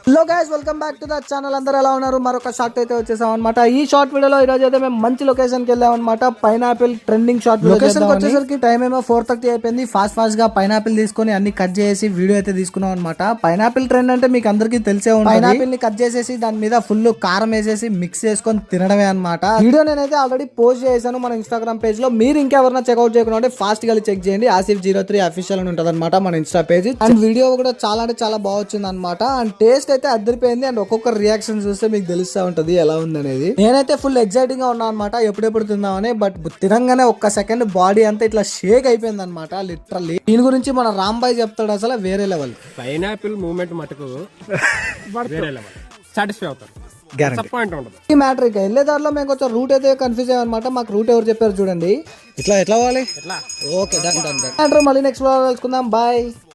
Hello guys, welcome back to the channel. అందరూ ఎలా ఉన్నారు? మరొక షార్ట్ అయితే వచ్చేసాం అనమాట. ఈ షార్ట్ వీడియోలో ఈ రోజు అయితే మేము మంచి లొకేషన్ కి వెళ్ళాం అనమాట. పైనాపిల్ ట్రెండింగ్ షార్ట్ లొకేషన్ వచ్చేసరికి టైం ఏమో 4:30 అయిపోయింది. ఫాస్ట్ గా పైనాపిల్ తీసుకొని అన్ని కట్ చేసి వీడియో అయితే తీసుకున్నాం అనమాట. పైనాపిల్ ట్రెండ్ అంటే మీకు అందరికీ తెలిసే ఉంటుంది. పైనాపిల్ ని కట్ చేసేసి దాని మీద ఫుల్ కారం వేసేసి మిక్స్ చేసుకొని తినడమే అనమాట. వీడియో నేనైతే ఆల్రెడీ పోస్ట్ చేశాను మన ఇన్స్టాగ్రామ్ పేజ్ లో. మీరు ఇంకెవరైనా చెక్అౌట్ చేయకుండా ఫాస్ట్ గా చెక్ చేయండి. ఆసిఫ్03 అఫీషియల్ అని ఉంటుంది అనమాట మన ఇన్స్టా పేజ్. అండ్ వీడియో కూడా చాలా అంటే చాలా బాగా వచ్చింది అనమాట. అండ్ టేస్ట్ అయితే అద్దరిపోయింది. అండ్ ఒక్కొక్క రియాక్షన్ చూస్తే మీకు తెలుస్తా ఉంటది ఎలా ఉంది అనేది. నేనైతే ఫుల్ ఎక్సైటింగ్ గా ఉన్నా అనమాట, ఎప్పుడెప్పుడు తిందామని. బట్ తినంగానే ఒక్క సెకండ్ బాడీ అంతా ఇట్లా షేక్ అయిపోయింది అనమాట లిటరల్లీ. దీని గురించి మన రాంబాయ్ చెప్తాడు అసలు వేరే లెవెల్. పైనాపిల్ మూమెంట్ మటుకు వేరే లెవెల్, సాటిస్ఫై అవుతారు. ఈ మ్యాటర్ ఇక వెళ్ళే దారిలో మేము కొంచెం రూట్ అయితే కన్ఫ్యూజ్ అయ్యాం అనమాట. మాకు రూట్ ఎవరు చెప్పారు చూడండి. ఎట్లా పోవాలి? ఓకే, మళ్ళీ నెక్స్ట్ తెలుసుకుందాం. బాయ్.